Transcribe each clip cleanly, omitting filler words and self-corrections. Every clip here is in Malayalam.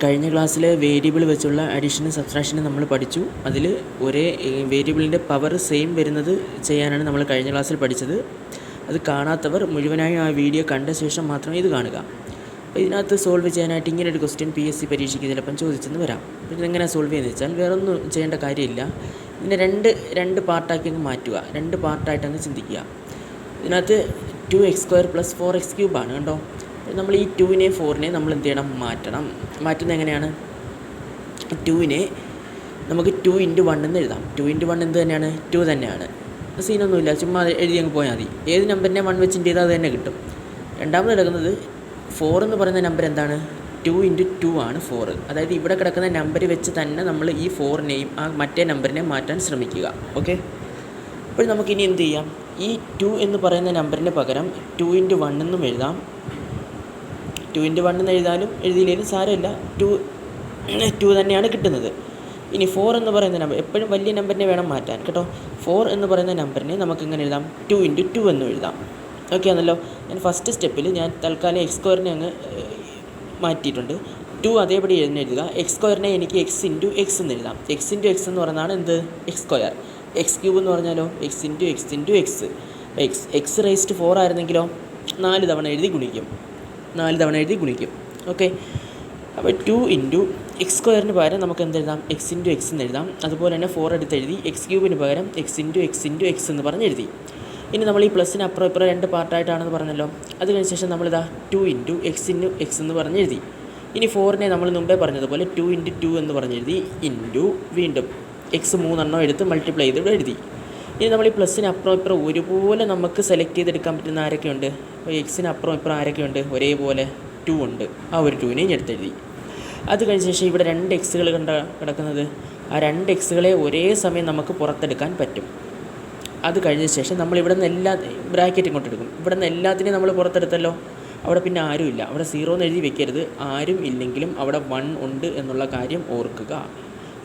കഴിഞ്ഞ ക്ലാസ്സിൽ വേരിയബിൾ വെച്ചുള്ള അഡീഷനും സബ്ട്രാക്ഷനും നമ്മൾ പഠിച്ചു. അതിൽ ഒരേ വേരിയബിളിൻ്റെ പവർ സെയിം വരുന്നത് ചെയ്യാനാണ് നമ്മൾ കഴിഞ്ഞ ക്ലാസ്സിൽ പഠിച്ചത്. അത് കാണാത്തവർ മുഴുവനായും ആ വീഡിയോ കണ്ട ശേഷം മാത്രമേ ഇത് കാണുക. അപ്പോൾ ഇതിനകത്ത് സോൾവ് ചെയ്യാനായിട്ട് ഇങ്ങനെ ഒരു ക്വസ്റ്റ്യൻ PSC പരീക്ഷയ്ക്ക് ചിലപ്പം ചോദിച്ചെന്ന് വരാം. അപ്പോൾ ഇതെങ്ങനെ സോൾവ് ചെയ്യുന്നത് വെച്ചാൽ വേറെ ഒന്നും ചെയ്യേണ്ട കാര്യമില്ല. ഇതിനെ രണ്ട് പാർട്ടാക്കി അങ്ങ് മാറ്റുക, രണ്ട് പാർട്ടായിട്ട് അങ്ങ് ചിന്തിക്കുക. ഇതിനകത്ത് 2x² + 4x³ ആണ് കണ്ടോ. നമ്മൾ ഈ 2നെ 4നെ നമ്മൾ എന്ത് ചെയ്യണം, മാറ്റണം. മാറ്റുന്നത് എങ്ങനെയാണ്? 2നെ നമുക്ക് 2 × 1 എന്ന് എഴുതാം. 2 × 1 എന്ത് തന്നെയാണ്? 2 തന്നെയാണ്. സീനൊന്നുമില്ല, ചുമ്മാ എഴുതി അങ്ങ് പോയാൽ മതി. ഏത് നമ്പറിനെ 1 വെച്ച് ചെയ്താൽ അത് തന്നെ കിട്ടും. രണ്ടാമത് കിടക്കുന്നത് 4 എന്ന് പറയുന്ന നമ്പർ എന്താണ്? 2 × 2 ആണ് 4. അതായത് ഇവിടെ കിടക്കുന്ന നമ്പർ വെച്ച് തന്നെ നമ്മൾ ഈ 4നെയും ആ മറ്റേ നമ്പറിനെ മാറ്റാൻ ശ്രമിക്കുക. ഓക്കെ, അപ്പോൾ നമുക്കിനി എന്ത് ചെയ്യാം? ഈ 2 എന്ന് പറയുന്ന നമ്പറിന് പകരം 2 × 1 എന്നും എഴുതാം. 2 × 1 എന്ന് എഴുതാനും എഴുതിയില്ലെങ്കിലും സാരമില്ല, 2 തന്നെയാണ് കിട്ടുന്നത്. ഇനി 4 എന്ന് പറയുന്ന നമ്പർ, എപ്പോഴും വലിയ നമ്പറിനെ വേണം മാറ്റാൻ കേട്ടോ. 4 എന്ന് പറയുന്ന നമ്പറിനെ നമുക്ക് എങ്ങനെ എഴുതാം? 2 × 2 എന്നും എഴുതാം. ഓക്കെ ആണല്ലോ. ഞാൻ ഫസ്റ്റ് സ്റ്റെപ്പിൽ ഞാൻ തൽക്കാലം x² അങ്ങ് മാറ്റിയിട്ടുണ്ട്. 2 അതേപടി എഴുതുക. x² എനിക്ക് x × x എന്ന് എഴുതാം. x × x എന്ന് പറയുന്നതാണ് എന്ത്? x². x³ എന്ന് പറഞ്ഞാലോ x × x × x. x⁴ ആയിരുന്നെങ്കിലോ 4 തവണ എഴുതി ഗുണിക്കും. ഓക്കെ, അപ്പോൾ 2 × x² പകരം നമുക്ക് എന്തെഴുതാം? x × x എന്ന് എഴുതാം. അതുപോലെ തന്നെ 4 എടുത്ത് എഴുതി. x³ പകരം x × x × x എന്ന് പറഞ്ഞ് എഴുതി. ഇനി നമ്മൾ ഈ പ്ലസ്സിന് അപ്പുറം ഇപ്പുറം രണ്ട് പാർട്ടായിട്ടാണെന്ന് പറഞ്ഞല്ലോ. അത് കഴിഞ്ഞ ശേഷം നമ്മളിതാ 2 × x × x എന്ന് പറഞ്ഞ് എഴുതി. ഇനി 4നെ നമ്മൾ മുമ്പേ പറഞ്ഞതുപോലെ 2 × 2 എന്ന് പറഞ്ഞെഴുതി. വീണ്ടും x 3 എടുത്ത് മൾട്ടിപ്ലൈ ചെയ്ത് ഇവിടെ എഴുതി. ഇനി നമ്മൾ ഈ പ്ലസ്സിന് അപ്പുറം ഇപ്പുറം ഒരുപോലെ നമുക്ക് സെലക്ട് ചെയ്തെടുക്കാൻ പറ്റുന്ന ആരൊക്കെയുണ്ട്? അപ്പോൾ എക്സിന് അപ്പുറം ഇപ്പുറം ആരൊക്കെയുണ്ട്? ഒരേപോലെ 2 ഉണ്ട്. ആ ഒരു 2നെയും എടുത്തെഴുതി. അത് കഴിഞ്ഞ ശേഷം ഇവിടെ 2 എക്സുകൾ കിടക്കുന്നത്. ആ 2 എക്സുകളെ ഒരേ സമയം നമുക്ക് പുറത്തെടുക്കാൻ പറ്റും. അത് കഴിഞ്ഞ ശേഷം നമ്മൾ ഇവിടെ നിന്ന് എല്ലാ ബ്രാക്കറ്റ് ഇങ്ങോട്ട് എടുക്കും. ഇവിടെ നിന്ന് എല്ലാത്തിനെയും നമ്മൾ പുറത്തെടുത്തല്ലോ. അവിടെ പിന്നെ ആരുമില്ല. അവിടെ 0 എന്ന് എഴുതി വെക്കരുത്. ആരും ഇല്ലെങ്കിലും അവിടെ 1 ഉണ്ട് എന്നുള്ള കാര്യം ഓർക്കുക.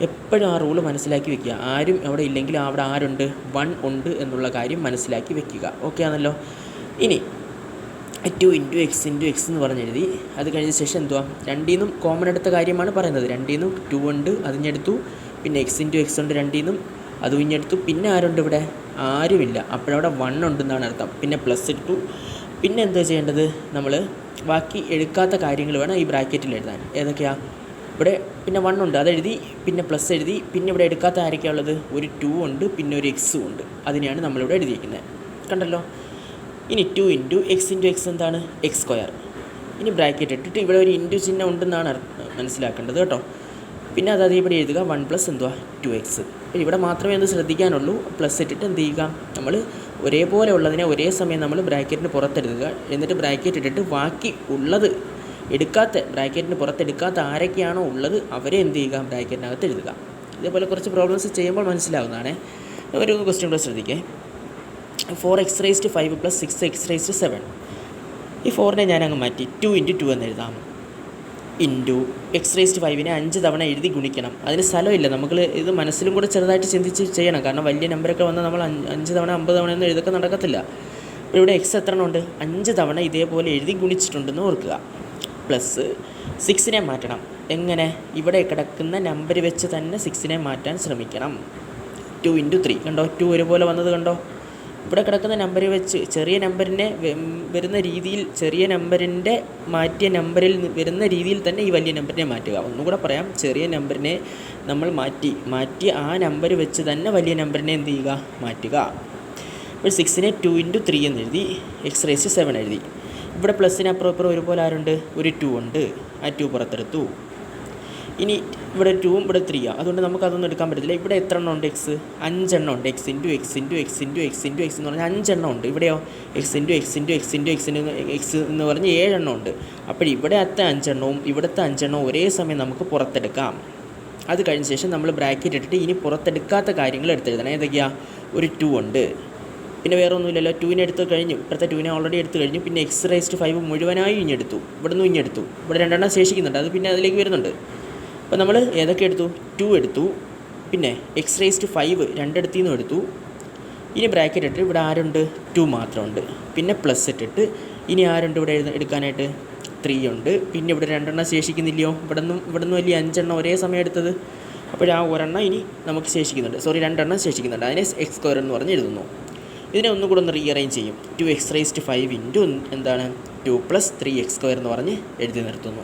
എപ്പോഴും ആ റൂള് മനസ്സിലാക്കി വെക്കുക. ആരും അവിടെ ഇല്ലെങ്കിൽ അവിടെ ആരുണ്ട്? 1 ഉണ്ട് എന്നുള്ള കാര്യം മനസ്സിലാക്കി വെക്കുക. ഓക്കെ ആണല്ലോ. ഇനി 2 × x × x എന്ന് പറഞ്ഞെഴുതി. അത് കഴിഞ്ഞ ശേഷം എന്തുവാ? 2ൽ നിന്നും കോമൺ എടുത്ത കാര്യമാണ് പറയുന്നത്. 2ൽ നിന്നും 2 ഉണ്ട്, അതിഞ്ഞെടുത്തു. പിന്നെ x × x ഉണ്ട് 2ൽ നിന്നും, അതും ഇഞ്ഞെടുത്തു. പിന്നെ ആരുണ്ട് ഇവിടെ? ആരുമില്ല. അപ്പോഴവിടെ 1 ഉണ്ടെന്നാണ് അർത്ഥം. പിന്നെ പ്ലസ് ഇട്ടു. പിന്നെ എന്താ ചെയ്യേണ്ടത്? നമ്മൾ ബാക്കി എടുക്കാത്ത കാര്യങ്ങൾ വേണം ഈ ബ്രാക്കറ്റിൽ എഴുതാൻ. ഏതൊക്കെയാണ്? ഇവിടെ പിന്നെ 1 ഉണ്ട്, അതെഴുതി. പിന്നെ പ്ലസ് എഴുതി. പിന്നെ ഇവിടെ എടുക്കാത്ത ആരൊക്കെയാണ് ഉള്ളത്? ഒരു 2 ഉണ്ട്, പിന്നെ ഒരു എക്സും ഉണ്ട്. അതിനെയാണ് നമ്മളിവിടെ എഴുതിയിരിക്കുന്നത്. കണ്ടല്ലോ. ഇനി 2 × x × x എന്താണ്? x². ഇനി ബ്രാക്കറ്റ് ഇട്ടിട്ട് ഇവിടെ ഒരു ഇൻറ്റു ചിഹ്നം ഉണ്ടെന്നാണ് മനസ്സിലാക്കേണ്ടത് കേട്ടോ. പിന്നെ അത് അതേപടി എഴുതുക. 1 + എന്തുവാ? 2x. അപ്പോൾ ഇവിടെ മാത്രമേ ഒന്ന് ശ്രദ്ധിക്കാനുള്ളൂ. പ്ലസ് ഇട്ടിട്ട് എന്ത് ചെയ്യുക? നമ്മൾ ഒരേപോലെ ഉള്ളതിനെ ഒരേ സമയം നമ്മൾ ബ്രാക്കറ്റിന് പുറത്തെടുക്കുക. എന്നിട്ട് ബ്രാക്കറ്റ് ഇട്ടിട്ട് ബാക്കി ഉള്ളത് ബ്രാക്കറ്റിന് പുറത്തെടുക്കാത്ത ആരൊക്കെയാണോ ഉള്ളത് അവരെ എന്ത് ചെയ്യുക? ബ്രാക്കറ്റിനകത്ത് എഴുതുക. ഇതേപോലെ കുറച്ച് പ്രോബ്ലംസ് ചെയ്യുമ്പോൾ മനസ്സിലാവുന്നതാണ്. ഒരു ക്വസ്റ്റ്യൻ കൂടെ ശ്രദ്ധിക്കേ. 4x⁵5 + 6x⁷7. ഈ 4നെ ഞാൻ അങ്ങ് മാറ്റി 2 × 2 എന്ന് എഴുതാം. x⁵5നെ 5 തവണ എഴുതി ഗുണിക്കണം. അതിന് സ്ഥലമില്ല. നമ്മൾ ഇത് മനസ്സിലും കൂടെ ചെറുതായിട്ട് ചിന്തിച്ച് ചെയ്യണം. കാരണം വലിയ നമ്പറൊക്കെ വന്നാൽ നമ്മൾ 5 തവണ 50 തവണ ഒന്നും എഴുതൊക്കെ നടക്കത്തില്ല. അപ്പോൾ ഇവിടെ x എത്ര ഉണ്ട്? 5 തവണ ഇതേപോലെ എഴുതി ഗുണിച്ചിട്ടുണ്ടെന്ന് ഓർക്കുക. പ്ലസ് 6നെ മാറ്റണം. എങ്ങനെ? ഇവിടെ കിടക്കുന്ന നമ്പർ വെച്ച് തന്നെ 6നെ മാറ്റാൻ ശ്രമിക്കണം. 2 × 3 കണ്ടോ? 2 ഒരുപോലെ വന്നത് കണ്ടോ? ഇവിടെ കിടക്കുന്ന നമ്പർ വെച്ച് ചെറിയ നമ്പറിനെ വരുന്ന രീതിയിൽ, ചെറിയ നമ്പറിൻ്റെ മാറ്റിയ നമ്പറിൽ വരുന്ന രീതിയിൽ തന്നെ ഈ വലിയ നമ്പറിനെ മാറ്റുക. ഒന്നുകൂടെ പറയാം. ചെറിയ നമ്പറിനെ നമ്മൾ മാറ്റി ആ നമ്പർ വെച്ച് തന്നെ വലിയ നമ്പറിനെ എന്ത് ചെയ്യുക? മാറ്റുക. ഇപ്പോൾ 6നെ 2 × 3 എന്ന് എഴുതി. x⁻7 എഴുതി. ഇവിടെ പ്ലസ്സിന് അപ്പുറം ഇപ്പുറം ഒരുപോലെ ആരുണ്ട്? ഒരു 2 ഉണ്ട്. ആ 2 പുറത്തെടുത്തു. ഇനി ഇവിടെ 2ഉം ഇവിടെ 3ആണ്. അതുകൊണ്ട് നമുക്കതൊന്നും എടുക്കാൻ പറ്റത്തില്ല. ഇവിടെ എത്ര എണ്ണം ഉണ്ട്? x 5 എണ്ണം ഉണ്ട്. x × x × x × x × x എന്ന് പറഞ്ഞാൽ 5 എണ്ണം ഉണ്ട്. ഇവിടെയോ x × x × x × x എന്ന് പറഞ്ഞ് 7 എണ്ണം ഉണ്ട്. അപ്പോൾ ഇവിടത്തെ 5 എണ്ണവും ഇവിടുത്തെ 5 എണ്ണവും ഒരേ സമയം നമുക്ക് പുറത്തെടുക്കാം. അത് കഴിഞ്ഞ ശേഷം നമ്മൾ ബ്രാക്കറ്റ് ഇട്ടിട്ട് ഇനി പുറത്തെടുക്കാത്ത കാര്യങ്ങൾ എടുത്തെഴുതണം. ഏതൊക്കെയാണ്? ഒരു 2 ഉണ്ട്. പിന്നെ വേറെ ഒന്നുമില്ലല്ലോ. 2നെ എടുത്ത് കഴിഞ്ഞു. ഇപ്പോഴത്തെ 2നെ ഓൾറെഡി എടുത്ത് കഴിഞ്ഞു. പിന്നെ x⁵5 മുഴുവനായി ഇഞ്ഞെടുത്തു. ഇവിടെ നിന്ന് ഇഞ്ഞെടുത്തു. ഇവിടെ 2 എണ്ണം ശേഷിക്കുന്നുണ്ട്. അത് പിന്നെ അതിലേക്ക് വരുന്നുണ്ട്. അപ്പോൾ നമ്മൾ ഏതൊക്കെ എടുത്തു? 2 എടുത്തു. പിന്നെ x⁵5 2 നിന്നും എടുത്തു. ഇനി ബ്രാക്കറ്റ് ഇട്ടിട്ട് ഇവിടെ ആരുണ്ട്? 2 മാത്രമുണ്ട്. പിന്നെ പ്ലസ് ഇട്ടിട്ട് ഇനി ആരുണ്ട് ഇവിടെ എടുക്കാനായിട്ട്? 3 ഉണ്ട്. പിന്നെ ഇവിടെ 2 എണ്ണം ശേഷിക്കുന്നില്ലയോ? ഇവിടെ നിന്നും വലിയ 5 എണ്ണം ഒരേ സമയം എടുത്തത്. അപ്പോൾ ആ ഒരെണ്ണം ഇനി നമുക്ക് ശേഷിക്കുന്നുണ്ട്. 2 എണ്ണം ശേഷിക്കുന്നുണ്ട്. അതിനെ x² എന്ന് പറഞ്ഞ് എഴുതുന്നു. ഇതിനെ ഒന്നും കൂടെ ഒന്ന് റീഅറേഞ്ച് ചെയ്യും. 2x⁵ 5 ഇൻറ്റു എന്താണ് 2 + 3x² എന്ന് പറഞ്ഞ് എഴുതി നിർത്തുന്നു.